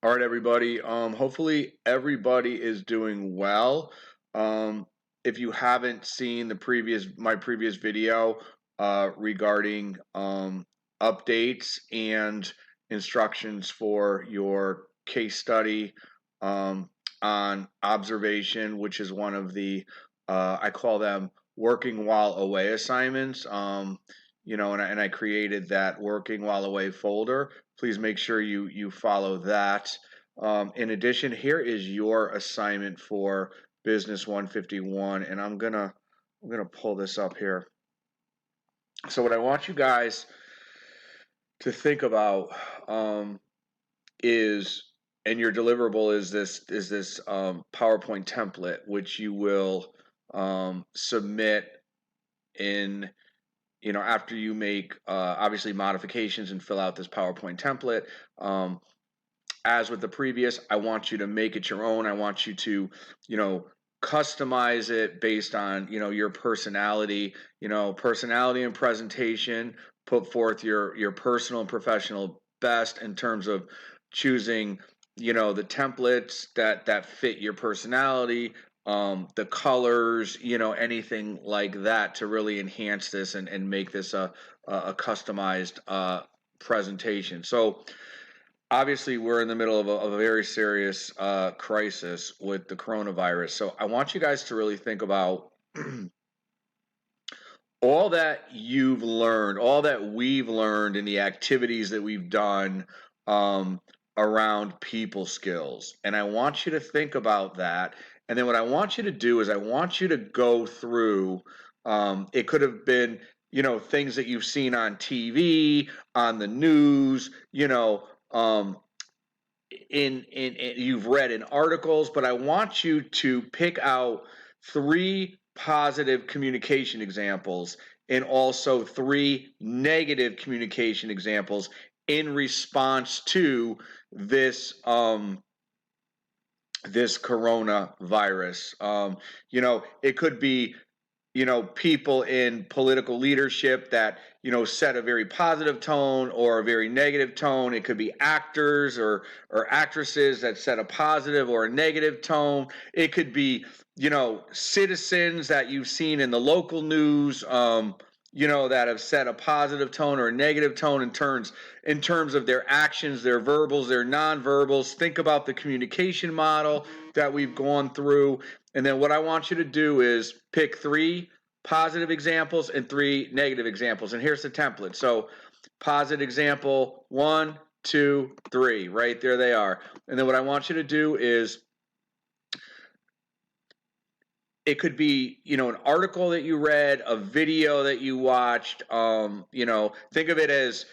All right, everybody. Hopefully everybody is doing well. If you haven't seen my previous video regarding updates and instructions for your case study on observation, which is one of the I call them working while away assignments. And I created that working while away folder. Please make sure you follow that. In addition, here is your assignment for Business 151, and I'm gonna pull this up here. So what I want you guys to think about is, and your deliverable is this PowerPoint template, which you will submit in after you make obviously modifications and fill out this PowerPoint template. As with the previous, I want you to make it your own. I want you to, customize it based on, your personality, personality and presentation. Put forth your personal and professional best in terms of choosing, the templates that fit your personality, the colors, anything like that to really enhance this and make this a customized presentation. So obviously we're in the middle of a very serious crisis with the coronavirus. So I want you guys to really think about all that you've learned, all that we've learned in the activities that we've done around people skills. And I want you to think about that. And then what I want you to do is I want you to go through, it could have been, things that you've seen on TV, on the news, you've read in articles, but I want you to pick out 3 positive communication examples and also 3 negative communication examples in response to this this coronavirus. It could be people in political leadership that, set a very positive tone or a very negative tone. It could be actors or actresses that set a positive or a negative tone. It could be, citizens that you've seen in the local news, that have set a positive tone or a negative tone in terms of their actions, their verbals, their nonverbals. Think about the communication model that we've gone through. And then what I want you to do is pick 3 positive examples and 3 negative examples. And here's the template. So positive example 1, 2, 3, right there they are. And then what I want you to do is, it could be, an article that you read, a video that you watched, think of it as,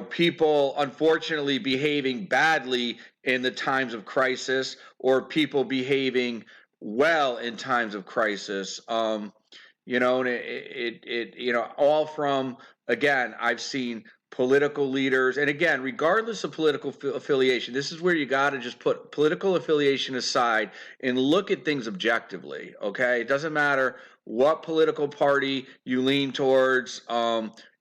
people unfortunately behaving badly in the times of crisis, or people behaving well in times of crisis. And all from, again, I've seen political leaders, and again, regardless of political affiliation, this is where you got to just put political affiliation aside and look at things objectively. Okay, it doesn't matter what political party you lean towards,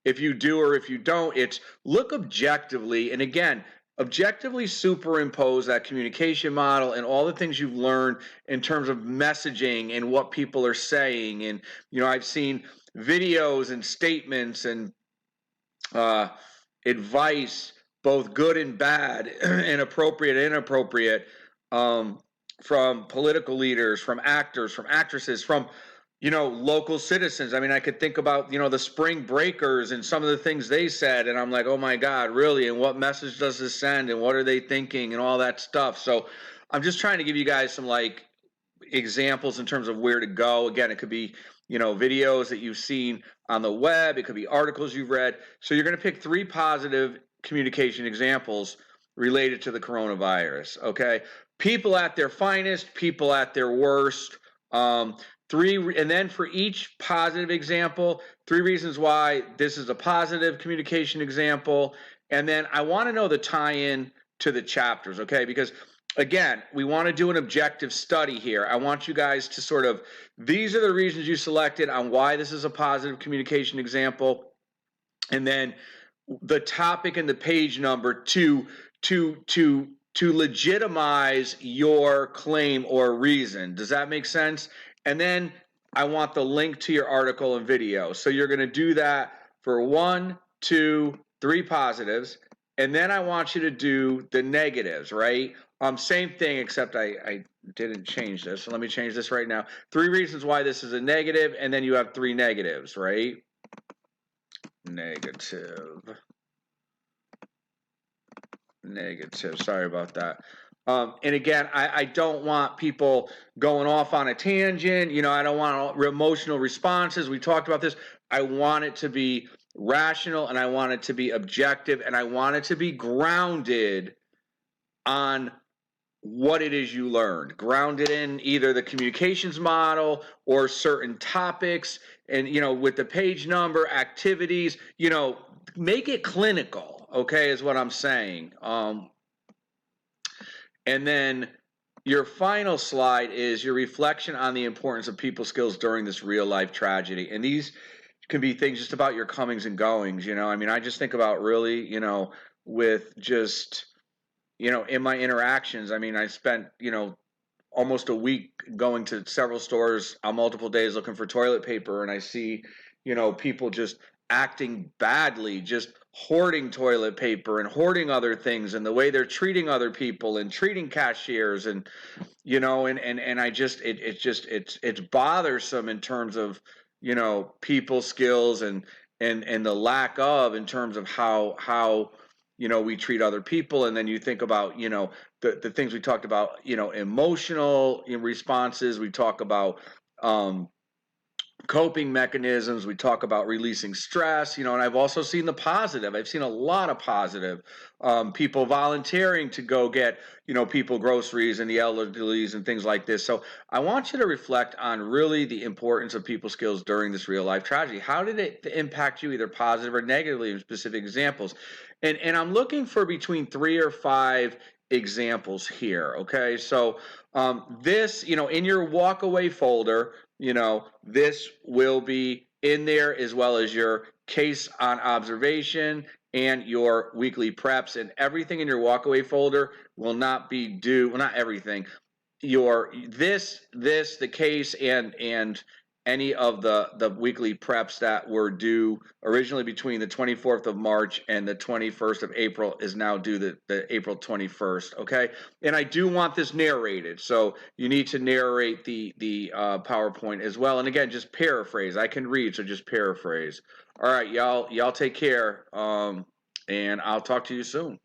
if you do or if you don't. It's look objectively, and again, objectively superimpose that communication model and all the things you've learned in terms of messaging and what people are saying. And I've seen videos and statements and advice, both good and bad, and appropriate and inappropriate, from political leaders, from actors, from actresses, from local citizens. I mean, I could think about the spring breakers and some of the things they said, and I'm like, oh my God, really? And what message does this send? And what are they thinking? And all that stuff. So I'm just trying to give you guys some examples in terms of where to go. Again, it could be videos that you've seen on the web. It could be articles you've read. So you're going to pick 3 positive communication examples related to the coronavirus. Okay, people at their finest, people at their worst. 3, and then for each positive example, 3 reasons why this is a positive communication example. And then I want to know the tie-in to the chapters. Okay, because again, we want to do an objective study here. I want you guys to sort of, these are the reasons you selected on why this is a positive communication example. And then the topic and the page number to to legitimize your claim or reason. Does that make sense? And then I want the link to your article and video. So you're going to do that for 1, 2, 3 positives. And then I want you to do the negatives, right? Same thing, except I didn't change this. So let me change this right now. 3 reasons why this is a negative, and then you have 3 negatives, right? Negative. Sorry about that. And again, I don't want people going off on a tangent. You know, I don't want emotional responses. We talked about this. I want it to be rational, and I want it to be objective, and I want it to be grounded on what it is you learned, grounded in either the communications model or certain topics, and, you know, with the page number, activities, you know, make it clinical, okay, is what I'm saying. And then your final slide is your reflection on the importance of people skills during this real life tragedy. And these can be things just about your comings and goings, you know. I mean, I just think about really, you know, with just, you know, in my interactions, I mean, I spent, you know, almost a week going to several stores on multiple days looking for toilet paper, and I see, you know, people just acting badly, just hoarding toilet paper and hoarding other things, and the way they're treating other people and treating cashiers, and, you know, and I just it's bothersome in terms of, you know, people skills and the lack of, in terms of how you know, we treat other people. And then you think about, you know, the things we talked about, you know, emotional responses. We talk about coping mechanisms. We talk about releasing stress, you know, and I've also seen the positive. I've seen a lot of positive people volunteering to go get, you know, people groceries and the elderlies and things like this. So I want you to reflect on really the importance of people skills during this real life tragedy. How did it impact you, either positive or negatively, in specific examples? And I'm looking for between 3 or 5 examples here. Okay, so this, you know, in your walk away folder, you know, this will be in there, as well as your case on observation and your weekly preps, and everything in your walkaway folder will not be due. Well, not everything. Your the case and any of the weekly preps that were due originally between the 24th of March and the 21st of April is now due the April 21st. Okay, and I do want this narrated, so you need to narrate the PowerPoint as well. And again, just paraphrase. I can read, so just paraphrase. All right, y'all take care, and I'll talk to you soon.